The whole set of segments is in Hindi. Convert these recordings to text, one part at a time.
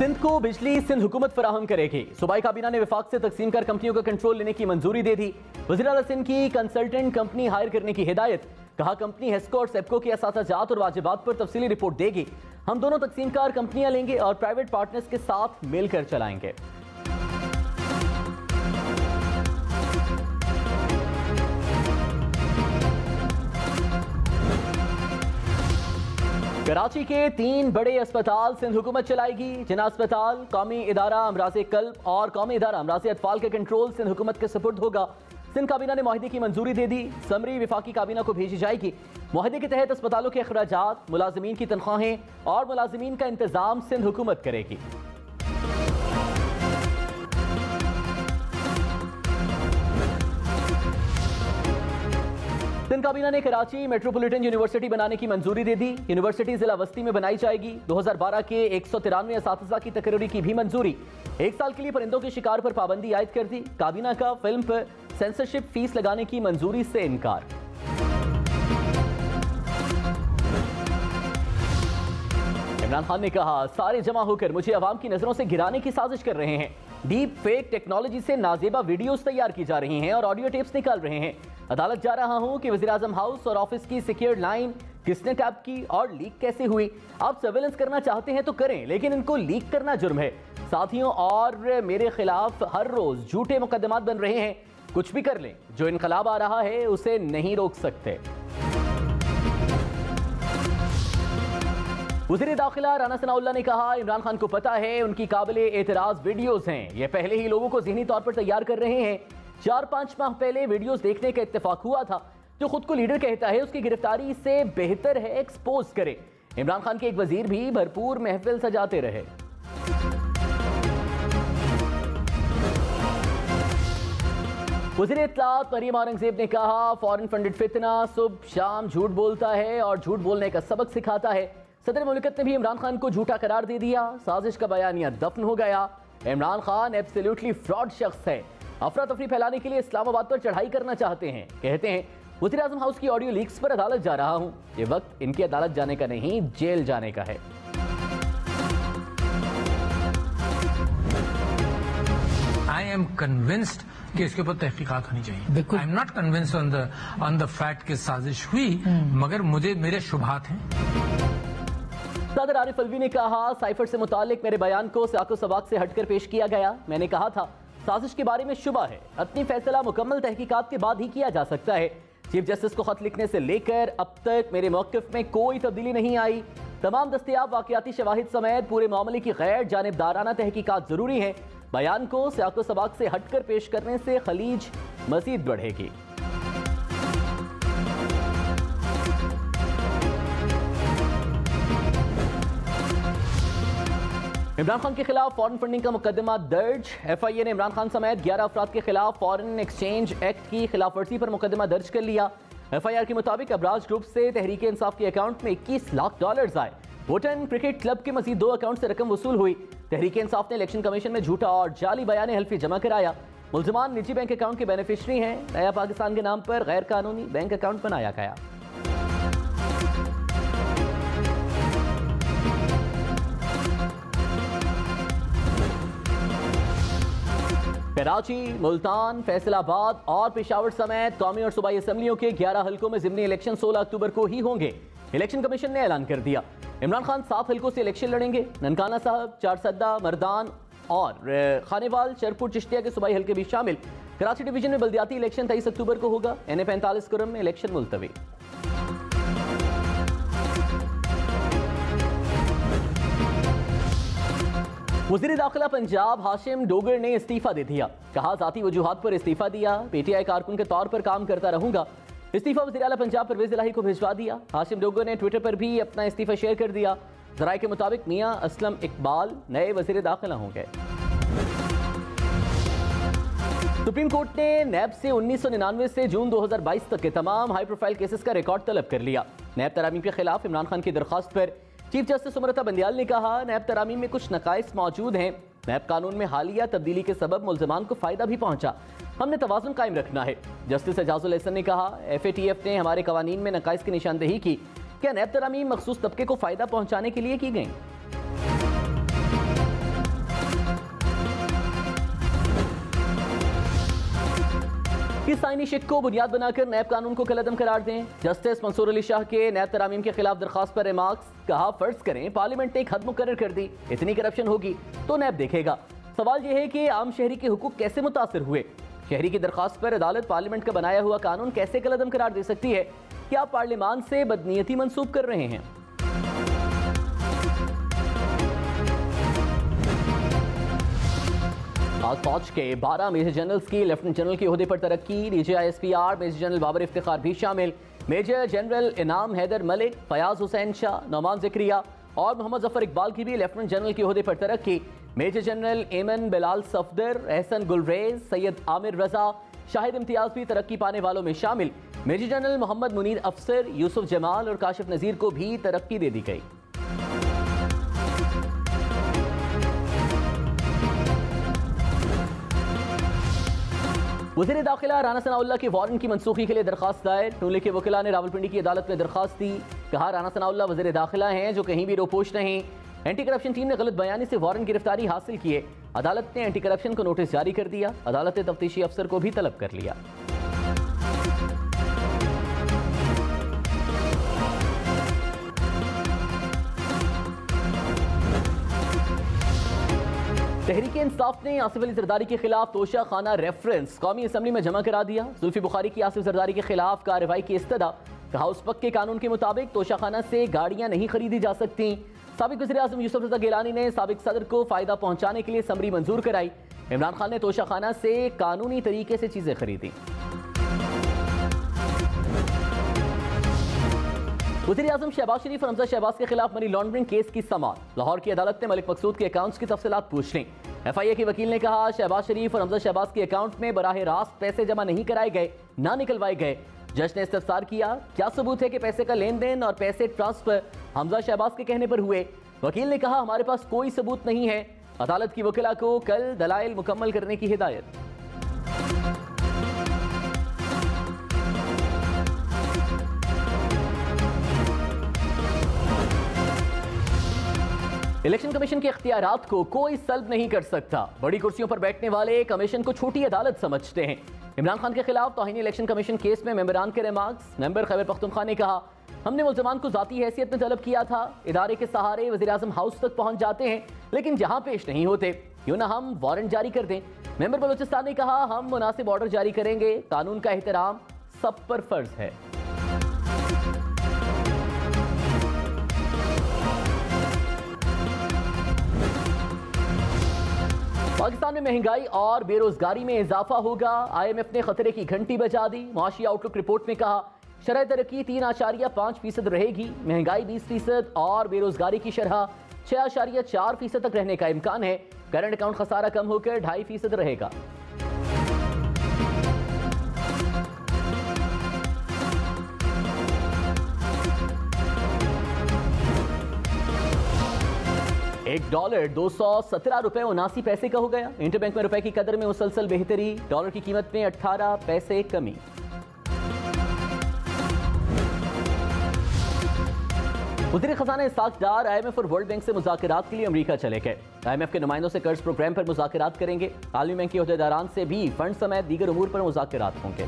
सिंध को बिजली सिंध हुकूमत फराहम करेगी। सूबाई काबीना ने विफाक से तकसीम कर कंपनियों का कंट्रोल लेने की मंजूरी दे दी। वज़ीर आला सिंध की कंसल्टेंट कंपनी हायर करने की हिदायत। कहा कंपनी हेस्को और सेप्को के असाताजात और वाजिबात पर तफसीली रिपोर्ट देगी। हम दोनों तकसीमकार कंपनियां लेंगे और प्राइवेट पार्टनर्स के साथ मिलकर चलाएंगे। कराची के 3 बड़े अस्पताल सिंध हुकूमत चलाएगी। जिना अस्पताल, कौमी इदारा अमराज़े कल्ब और कौमी इदारा अमराज़े अतफाल का कंट्रोल सिंध हुकूमत के सुपुर्द होगा। सिंध काबीना ने मुआहदे की मंजूरी दे दी। समरी विफाकी काबीना को भेजी जाएगी। मुआहदे के तहत अस्पतालों के अखराजात, मुलाजमीन की तनख्वाहें और मुलाजमीन का इंतजाम सिंध हुकूमत करेगी। सिंध काबीना ने कराची मेट्रोपॉलिटन यूनिवर्सिटी बनाने की मंजूरी दे दी। यूनिवर्सिटी जिला वस्ती में बनाई जाएगी। 2012 के 193 असातिज़ा की तकरीरी की भी मंजूरी। 1 साल के लिए परिंदों के शिकार पर पाबंदी आयद कर दी। काबीना का फिल्म पर सेंसरशिप फीस लगाने की मंजूरी से इनकार। इमरान खान ने कहा सारे जमा होकर मुझे अवाम की नजरों से गिराने की साजिश कर रहे हैं। डीप फेक टेक्नोलॉजी से नाजेबा वीडियोस तैयार की जा रही हैं और ऑडियो टेप्स निकाल रहे हैं। अदालत जा रहा हूं कि वज़ीर आज़म हाउस और ऑफिस की सिक्योर्ड लाइन किसने टैप की और लीक कैसे हुई। आप सर्वेलेंस करना चाहते हैं तो करें, लेकिन इनको लीक करना जुर्म है। साथियों, और मेरे खिलाफ हर रोज झूठे मुकदमात बन रहे हैं। कुछ भी कर लें, जो इनकलाब आ रहा है उसे नहीं रोक सकते। वज़ीर दाखिला राना सनाउल्लाह ने कहा इमरान खान को पता है उनकी काबिले एतराज वीडियोस हैं। ये पहले ही लोगों को ज़हनी तौर पर तैयार कर रहे हैं। 4-5 माह पहले वीडियोस देखने का इत्तेफाक हुआ था। जो खुद को लीडर कहता है उसकी गिरफ्तारी से बेहतर है एक्सपोज करे। इमरान खान के एक वजीर भी भरपूर महफिल सजाते रहे। वज़ीर इत्तलात मरियम औरंगजेब ने कहा फॉरेन फंडेड फितना सुबह शाम झूठ बोलता है और झूठ बोलने का सबक सिखाता है। सदर मुल्कत ने भी इमरान खान को झूठा करार दे दिया। साजिश का बयानिया दफन हो गया। इमरान खान एब्सोल्युटली फ्रॉड शख्स है। अफरा तफरी फैलाने के लिए इस्लामाबाद पर चढ़ाई करना चाहते हैं। कहते हैं वज़ीर आज़म हाउस की ऑडियो लीक्स पर अदालत जा रहा हूं। ये वक्त इनकी अदालत जाने का नहीं, जेल जाने का है। आई एम कन्विंस्ड कि इसके ऊपर तहकीकात होनी चाहिए। I am not convinced on the fact कि साजिश हुई, मगर मुझे मेरे शुभात हैं। सदर आरिफ अलवी ने कहा साइफर से मुतालिक मेरे बयान को साको सबाक से हटकर पेश किया गया। मैंने कहा था साजिश के बारे में शुबा है। अपनी फैसला मुकम्मल तहकीकात के बाद ही किया जा सकता है। चीफ जस्टिस को खत लिखने से लेकर अब तक मेरे मौक़िफ़ में कोई तब्दीली नहीं आई। तमाम दस्तयाब वाक़याती शवाहिद समेत पूरे मामले की गैर जानिबदाराना तहकीकात ज़रूरी है। बयान को साको सबाक से हटकर पेश करने से खलीज मज़ीद बढ़ेगी। इमरान खान के खिलाफ फॉरेन फंडिंग का मुकदमा दर्ज। FIA ने इमरान खान समेत 11 अफराद के खिलाफ फॉरेन एक्सचेंज एक्ट की खिलाफवर्जी पर मुकदमा दर्ज कर लिया। FIR के मुताबिक अबराज ग्रुप से तहरीक इंसाफ के अकाउंट में $21 लाख आए। वोटन क्रिकेट क्लब के मजीद 2 अकाउंट से रकम वसूल हुई। तहरीक इंसाफ ने इलेक्शन कमीशन में झूठा और जाली बयान हल्फी जमा कराया। मुल्जिमान निजी बैंक अकाउंट के बेनिफिशरी हैं। नया पाकिस्तान के नाम पर गैर कानूनी बैंक अकाउंट बनाया गया। कराची, मुल्तान, फैसलाबाद और पेशावर समेत कौमी और सूबाई असम्बलियों के 11 हल्कों में ज़िमनी इलेक्शन 16 अक्टूबर को ही होंगे। इलेक्शन कमीशन ने ऐलान कर दिया। इमरान खान 7 हल्कों से इलेक्शन लड़ेंगे। ननकाना साहब, चारसद्दा, मर्दान और खानेवाल, चरपुर, चिश्तिया के सूबाई हल्के भी शामिल। कराची डिवीजन में बल्दियाती इलेक्शन 23 अक्टूबर को होगा। NA 45 कुरम में इलेक्शन मुलतवी। वज़ीर दाखिला पंजाब हाशिम डोगर ने इस्तीफा दे दिया। कहा जाती वजूहात पर इस्तीफा दिया। PTI कारकुन के तौर पर काम करता रहूंगा। इस्तीफा वज़ीर आला पंजाब परवेज़ इलाही को भिजवा दिया। हाशिम डोगर ने ट्विटर पर भी अपना इस्तीफा शेयर कर दिया। ज़राए के मुताबिक मियां असलम इकबाल नए वज़ीर दाखिला होंगे। सुप्रीम कोर्ट ने नैब से 1999 से जून 2022 तक के तमाम हाई प्रोफाइल केसेस का रिकॉर्ड तलब कर लिया। नैब तरामीम के खिलाफ इमरान खान की दरख्वास्त पर चीफ जस्टिस उमरता बंदियाल ने कहा नैब तरामीम में कुछ नकाइस मौजूद हैं। नैब कानून में हालिया तब्दीली के सबब मुल्ज़िमान को फ़ायदा भी पहुंचा। हमने तवाज़ुन कायम रखना है। जस्टिस एजाजुल एहसन ने कहा FATF ने हमारे कवानीन में नकाइस की निशानदेही की। क्या नैब तरामीम मखसूस तबके को फ़ायदा पहुंचाने के लिए की गई? किस आईनी शिक को बुनियाद बनाकर नैब कानून को कलअदम करार दें? जस्टिस मंसूर अली शाह के नैब तरामीम के खिलाफ दरखास्त पर रिमार्क्स। कहा फर्ज करें पार्लियामेंट ने एक हद मुकर्रर कर दी, इतनी करप्शन होगी तो नैब देखेगा। सवाल यह है कि आम शहरी के हुकूक कैसे मुतासिर हुए? शहरी की दरखास्त पर अदालत पार्लियामेंट का बनाया हुआ कानून कैसे कलअदम करार दे सकती है? क्या पार्लियामान से बदनीयती मंसूब कर रहे हैं? पाक फौज के 12 मेजर जनरल्स की लेफ्टिनेंट जनरल के ओहदे पर तरक्की। DGISPR major general Babar Iftikhar भी शामिल। मेजर जनरल इनाम हैदर मलिक, फयाज हुसैन शाह, नौमान ज़िक्रिया और मोहम्मद जफर इकबाल की भी लेफ्टिनेंट जनरल के ओहदे पर तरक्की। मेजर जनरल एमन बिलाल सफदर, एहसन गुलरेज, सैयद आमिर रजा, शाहिद इम्तियाज भी तरक्की पाने वालों में शामिल। मेजर जनरल मोहम्मद मुनीर अफसर, यूसुफ जमाल और काशिफ नज़ीर को भी तरक्की दे दी गई। वज़ीर दाखिला राना सनाउल्लाह के वारंट की मनसूखी के लिए दरखास्त दायर। नूले के वकीला ने रावलपिंडी की अदालत में दरखास्त दी। कहा राना सनाउल्लाह वज़ीर दाखिला हैं जो कहीं भी रोपोश नहीं। एंटी करप्शन टीम ने गलत बयानी से वारंट गिरफ्तारी हासिल किए। अदालत ने एंटी करप्शन को नोटिस जारी कर दिया। अदालत ने तफ्तीशी अफसर को भी तलब कर लिया। तहरीक इंसाफ ने आसिफ अली जरदारी के खिलाफ तोशा खाना रेफरेंस कौमी असम्बली में जमा करा दिया। जुल्फी बुखारी की आसिफ जरदारी के खिलाफ कार्रवाई की इस्तदा। कहा उस वक्त के कानून के मुताबिक तोशा खाना से गाड़ियां नहीं खरीदी जा सकती। साबिक वज़ीर आज़म यूसुफ रज़ा गिलानी ने साबिक सदर को फायदा पहुंचाने के लिए समरी मंजूर कराई। इमरान खान ने तोशा खाना से कानूनी तरीके से चीजें खरीदी। वज़ीर आज़म शहबाज शरीफ और हमजा शहबाज के खिलाफ मनी लॉन्ड्रिंग केस की समाअत। लाहौर की अदालत ने मलिक मकसूद के अकाउंट्स की तफसीलात पूछ ली। FIA के वकील ने कहा शहबाज शरीफ और हमजा शहबाज के अकाउंट में बराह रास्त पैसे जमा नहीं कराए गए, ना निकलवाए गए। जज ने इस्तफसार किया क्या सबूत है कि पैसे का लेन देन और पैसे ट्रांसफर हमजा शहबाज के कहने पर हुए? वकील ने कहा हमारे पास कोई सबूत नहीं है। अदालत की वकीला को कल दलाइल मुकम्मल करने की हिदायत। इलेक्शन कमीशन के इख्तियारात को कोई सल्ब नहीं कर सकता। बड़ी कुर्सियों पर बैठने वाले कमीशन को छोटी अदालत समझते हैं। इमरान खान के खिलाफ तौहीन इलेक्शन कमीशन केस में मेंबरान के रिमार्क्स। मेंबर खैबर पख्तूनख्वा ने कहा हमने मुल्ज़मान को ज़ाती हैसियत में तलब किया था। इदारे के सहारे वज़ीर आज़म हाउस तक पहुंच जाते हैं लेकिन जहां पेश नहीं होते, क्यों ना हम वारंट जारी कर दें। मेंबर बलोचिस्तान ने कहा हम मुनासिब ऑर्डर जारी करेंगे। कानून का एहतराम सब पर फर्ज है। पाकिस्तान में महंगाई और बेरोजगारी में इजाफा होगा। IMF ने खतरे की घंटी बजा दी। मुआशी आउटलुक रिपोर्ट में कहा शरह तरक्की 3.5% रहेगी। महंगाई 20% और बेरोजगारी की शरह 6.4% तक रहने का इम्कान है। करंट अकाउंट खसारा कम होकर 2.5% रहेगा। $1 $217.79 का हो गया। इंटरबैंक में रुपए की कदर में मुसलसल बेहतरी। डॉलर की कीमत में 18 पैसे कमी। वज़ीर खजाना इस्हाक डार IMF और वर्ल्ड बैंक से मुज़ाकरात के लिए अमेरिका चले गए। IMF के नुमाइंदों से कर्ज प्रोग्राम पर मुज़ाकरात करेंगे। आलमी बैंक के ओहदेदारान से भी फंड समेत दीगर उमूर पर मुज़ाकरात होंगे।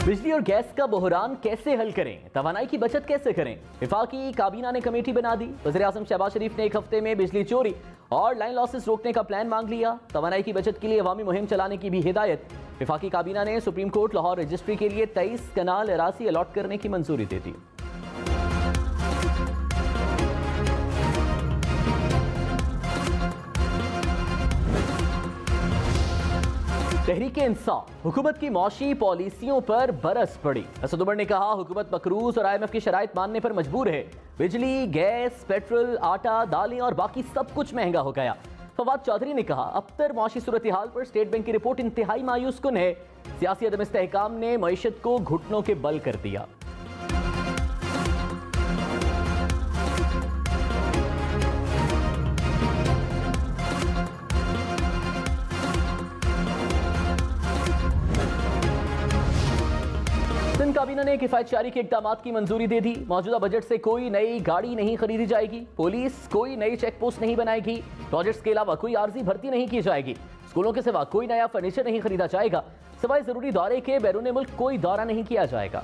बिजली और गैस का बहरान कैसे हल करें? तवानाई की बचत कैसे करें? वफाकी काबीना ने कमेटी बना दी। वज़ीर आज़म शहबाज शरीफ ने एक हफ्ते में बिजली चोरी और लाइन लॉसेस रोकने का प्लान मांग लिया। तवानाई की बचत के लिए अवामी मुहिम चलाने की भी हिदायत। वफाकी काबीना ने सुप्रीम कोर्ट लाहौर रजिस्ट्री के लिए 23 कनाल अरासी अलॉट करने की मंजूरी दे दी। तहरीक इंसाफ हुकूमत की मौशी पॉलिसियों पर बरस पड़ी। असद उमर ने कहा हुकूमत मकरूज और IMF की शराइत मानने पर मजबूर है। बिजली, गैस, पेट्रोल, आटा, दालें और बाकी सब कुछ महंगा हो गया। फवाद चौधरी ने कहा अबतर मौशी सूरत हाल पर स्टेट बैंक की रिपोर्ट इंतहाई मायूस कुन है। सियासी अदम इस्तेहकाम ने मईशत को घुटनों के बल कर दिया। सिंध काबीना ने किफायतशारी के इक़दाम की मंजूरी दे दी। मौजूदा बजट से कोई नई गाड़ी नहीं खरीदी जाएगी। पुलिस कोई नई चेक पोस्ट नहीं बनाएगी। प्रोजेक्ट्स के अलावा कोई आर्जी भर्ती नहीं की जाएगी। स्कूलों के सिवा कोई नया फर्नीचर नहीं खरीदा जाएगा। सिवाय जरूरी दौरे के बैरून मुल्क कोई दौरा नहीं किया जाएगा।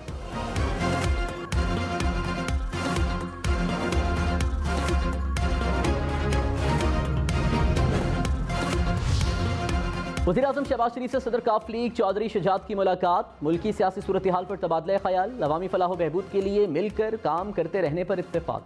वज़ीर-ए-आज़म शहबाज शरीफ से सदर काफ लीग चौधरी शजात की मुलाकात। मुल्की सियासी सूरत हाल पर तबादला ख्याल, अवामी फलाह बहबूद के लिए मिलकर काम करते रहने पर इत्तेफाक।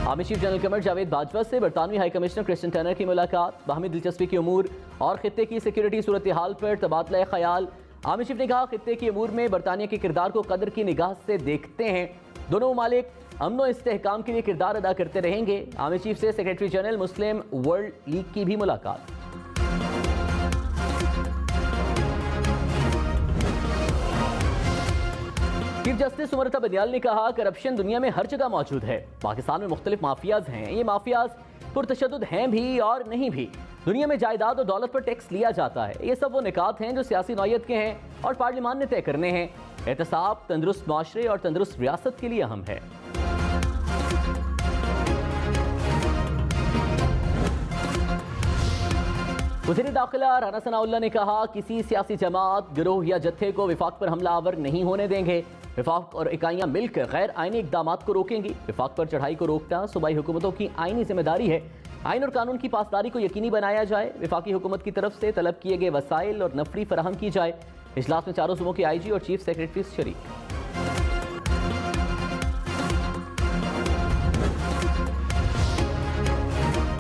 Army chief general Qamar Javed Bajwa से बरतानवी हाई कमिश्नर क्रिस्टियन टर्नर की मुलाकात। बाहमी दिलचस्पी के उमूर और खित्ते की सिक्योरिटी सूरत हाल पर तबादला ख्याल। आर्मी चीफ ने कहा, खित्ते के उमूर में बरतानिया के किरदार को कदर की निगाह से देखते हैं। दोनों ममालिक अमन और इस्तेहकाम के लिए किरदार अदा करते रहेंगे। आर्मी चीफ से सेक्रेटरी जनरल मुस्लिम वर्ल्ड लीग की भी मुलाकात। चीफ जस्टिस उमरता बदियाल ने कहा, करप्शन दुनिया में हर जगह मौजूद है। पाकिस्तान में मुख्तलिफ माफियाज हैं। ये माफियाज पुरतशद्दुद हैं भी और नहीं भी। दुनिया में जायदाद और दौलत पर टैक्स लिया जाता है। ये सब वो निकात हैं जो सियासी नौयत के हैं और पार्लियामान ने तय करने हैं। एहतसाब तंदुरुस्त माशरे और तंदुरुस्त रियासत के लिए अहम है। वज़ीर दाखिला राना सनाउल्लाह ने कहा, किसी सियासी जमात, गिरोह या जत्थे को विफाक पर हमला आवर नहीं होने देंगे। विफाक और इकाइयां मिलकर गैर आइनी इक़दामात को रोकेंगी। विफाक पर चढ़ाई को रोकना सूबाई हुकूमतों की आइनी जिम्मेदारी है। आइन और कानून की पासदारी को यकीनी बनाया जाए। विफाकी हुकूमत की तरफ से तलब किए गए वसाइल और नफरी फराहम की जाए। इजलास में चारों सूबों के IG और चीफ सेक्रेटरीज शरीक।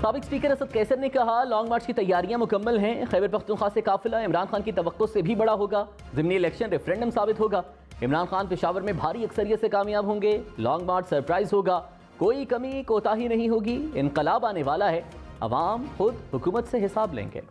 साबिक स्पीकर असद कैसर ने कहा, लॉन्ग मार्च की तैयारियां मुकम्मल हैं। खैबर पख्तूनख्वा से काफिला इमरान खान की तवक्को से भी बड़ा होगा। ज़िमनी इलेक्शन रेफरेंडम साबित होगा। इमरान खान पेशावर में भारी अक्सरियत से कामयाब होंगे। लॉन्ग मार्च सरप्राइज होगा। कोई कमी कोताही नहीं होगी। इनकलाब आने वाला है। अवाम खुद हुकूमत से हिसाब लेंगे।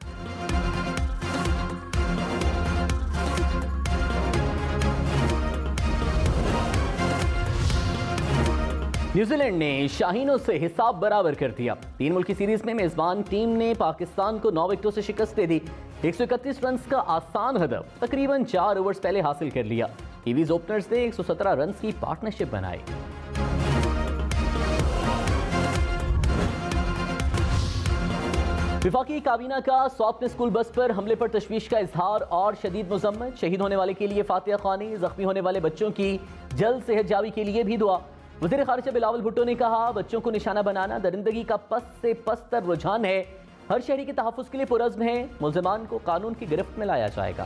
न्यूजीलैंड ने शाहीनों से हिसाब बराबर कर दिया। 3 मुल्की सीरीज में मेजबान टीम ने पाकिस्तान को 9 विकेटों से शिकस्त दे दी। 131 रन का आसान हदफ तकरीबन 4 ओवर्स पहले हासिल कर लिया। कीवीज ओपनर्स ने 117 रन की पार्टनरशिप बनाई। विफाकी काबीना का सौत में स्कूल बस पर हमले पर तशवीश का इजहार और शदीद मुजम्मत। शहीद होने वाले के लिए फातिहा ख्वानी, जख्मी होने वाले बच्चों की जल्द सेहत याबी के लिए भी दुआ। वज़ीर ख़ारिजा बिलावल भुट्टो ने कहा, बच्चों को निशाना बनाना दरिंदगी का पस्त से पस्तर रुझान है। हर शहरी के तहफ़्फ़ुज़ के लिए पुरज़्म है। मुल्ज़िमान को कानून की गिरफ्त में लाया जाएगा।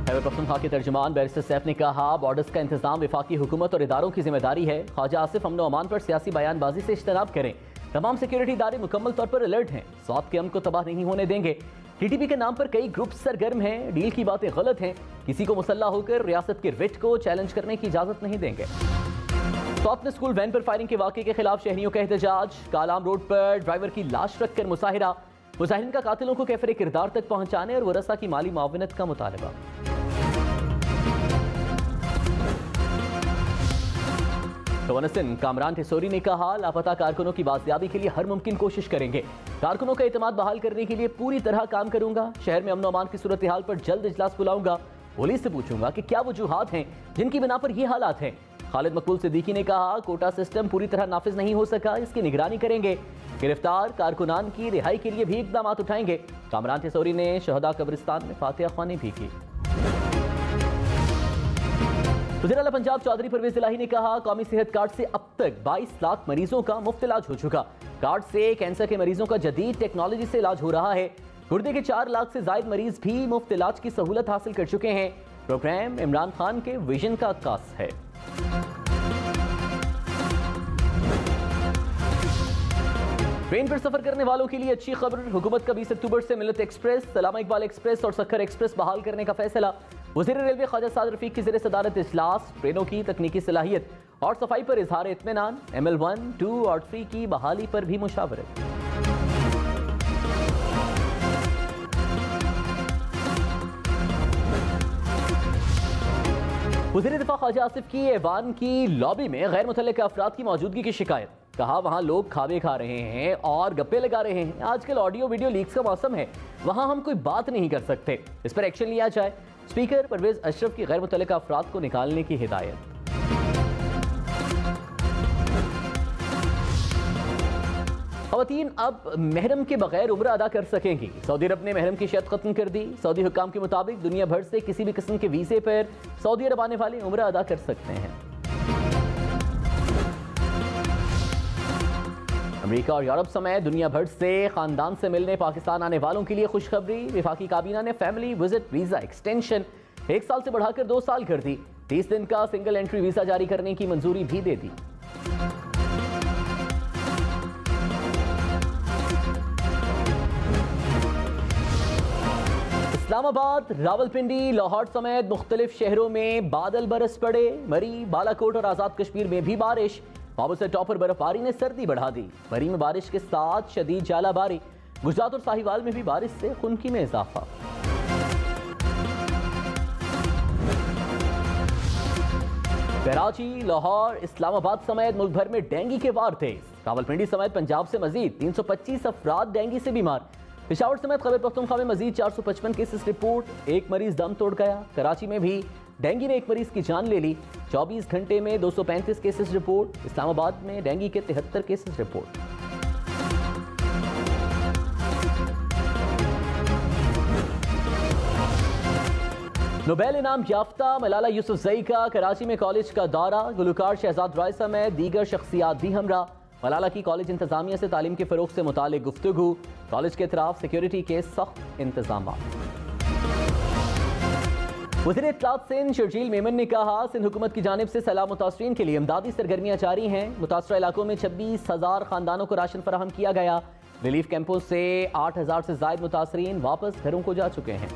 खैबर पख्तूनख्वा के तर्जुमान बैरिस्टर सैफ ने कहा, बॉर्डर्स का इंतजाम विफाकी हुकूमत और इदारों की जिम्मेदारी है। ख्वाजा आसिफ अमन अमान पर सियासी बयानबाजी से इज्तनाब करें। तमाम सिक्योरिटी इदारे मुकम्मल तौर पर अलर्ट हैं। सौत के अमन को तबाह नहीं होने देंगे। TTP के नाम पर कई ग्रुप सरगर्म हैं। डील की बातें गलत हैं। किसी को मुसल्ला होकर रियासत के रिट को चैलेंज करने की इजाजत नहीं देंगे। सौत में स्कूल वैन पर फायरिंग के वाक़े के खिलाफ शहरियों का एहतजाज। कालाम रोड पर ड्राइवर की लाश रखकर मुजाहिरा। मुजाहिरीन का कातिलों को कैफरे किरदार तक पहुंचाने और वरसा की माली मुआवनत का मुतालबा। गवर्नर सिंध कामरान ठिसोरी ने कहा, लापता कारकुनों की बाजियाबी के लिए हर मुमकिन कोशिश करेंगे। कारकुनों का एतमाद बहाल करने के लिए पूरी तरह काम करूंगा। शहर में अमन अमान की सूरत हाल पर जल्द इजलास बुलाऊंगा। पुलिस से पूछूंगा कि क्या वजूहात हैं जिनकी बिना पर ये हालात हैं। खालिद मकबूल सिद्दीकी ने कहा, कोटा सिस्टम पूरी तरह नाफिज नहीं हो सका, इसकी निगरानी करेंगे। गिरफ्तार कारकुनान की रिहाई के लिए भी इकदाम उठाएंगे। कामरान ठिसोरी ने शहदा कब्रिस्तान में फातिहा ख्वानी भी की। वज़ीर आला पंजाब चौधरी परवेज इलाही ने कहा, कौमी सेहत कार्ड से अब तक 22 लाख मरीजों का मुफ्त इलाज हो चुका। कार्ड से कैंसर के मरीजों का जदीद टेक्नोलॉजी से इलाज हो रहा है। गुर्दे के 4 लाख से जायद मरीज भी मुफ्त इलाज की सहूलत हासिल कर चुके हैं। प्रोग्राम इमरान खान के विजन का अक्कास है। ट्रेन पर सफर करने वालों के लिए अच्छी खबर। हुकूमत का 20 अक्टूबर से मिलत एक्सप्रेस, सलामा इकबाल एक्सप्रेस और सक्खर एक्सप्रेस बहाल करने का फैसला। वज़ीर रेलवे ख्वाजा साद रफीक की ज़ेर सदारत इजलास। ट्रेनों की तकनीकी सलाहियत और सफाई पर इजहार इत्मीनान। ML1, 2 और 3 की बहाली पर भी मुशावरत। वज़ीर दिफा ख्वाजा आसिफ की ऐवान की लॉबी में गैर मुतल्लिक़ अफराद की मौजूदगी की शिकायत। कहा वहां लोग खावे खा रहे हैं और गप्पे लगा रहे हैं। आजकल ऑडियो वीडियो लीक्स का मौसम है, वहां हम कोई बात नहीं कर सकते, इस पर एक्शन लिया जाए। स्पीकर परवेज अशरफ की गैर मुतल्लिका अफराद को निकालने की हिदायत। ख़वातीन अब महरम के बगैर उम्र अदा कर सकेंगी। सऊदी अरब ने महरम की शर्त खत्म कर दी। सऊदी हुक्काम के मुताबिक दुनिया भर से किसी भी किस्म के वीज़े पर सऊदी अरब आने वाले उम्र अदा कर सकते हैं। अमेरिका और यूरोप समेत दुनिया भर से खानदान से मिलने पाकिस्तान आने वालों के लिए खुशखबरी। वफाकी काबीना ने फैमिली विजिट वीज़ा एक्सटेंशन 1 साल से बढ़ाकर 2 साल कर दी। 30 दिन का सिंगल एंट्री वीज़ा जारी करने की मंजूरी भी दे दी। इस्लामाबाद, रावलपिंडी, लाहौर समेत मुख्तलिफ शहरों में बादल बरस पड़े। मरी, बालाकोट और आज़ाद कश्मीर में भी बारिश। बाबू से टॉपर बर्फबारी ने सर्दी बढ़ा दी। मरी में बारिश के साथ शदीद जालाबारी। गुजरात और साहिवाल में भी बारिश से खुनकी में इजाफा। कराची, लाहौर, इस्लामाबाद समेत मुल्क भर में डेंगू के वार थे। रावलपिंडी समेत पंजाब से मजीद 325 अफराद डेंगू से बीमार। पेशावर समेत खैबर पख्तूनख्वा में मजीद 455 केसेस रिपोर्ट। एक मरीज दम तोड़ गया। कराची में भी डेंगू ने एक मरीज की जान ले ली। 24 घंटे में 235 केसेस रिपोर्ट। इस्लामाबाद में डेंगू के 73 केसेस रिपोर्ट। नोबेल इनाम याफ्ता मलाला यूसुफजई का कराची में कॉलेज का दौरा। गुलकार शहजाद राय समेत दीगर शख्सियात भी हमरा। मलाला की कॉलेज इंतजामिया से तालीम के फरोग से मुतालिक गुफ्तगू। कॉलेज के तरफ सिक्योरिटी के सख्त इंतजाम। वज़ीर इत्तलात सिंध शर्जील मेमन ने कहा सिंध हुकूमत की जानिब से सैलाब मुतासरीन के लिए इमदादी सरगर्मियां जारी हैं। मुतासरा इलाकों में 26,000 खानदानों को राशन फराहम किया गया। रिलीफ कैंपों से 8,000 से ज़ायद मुतासरीन वापस घरों को जा चुके हैं।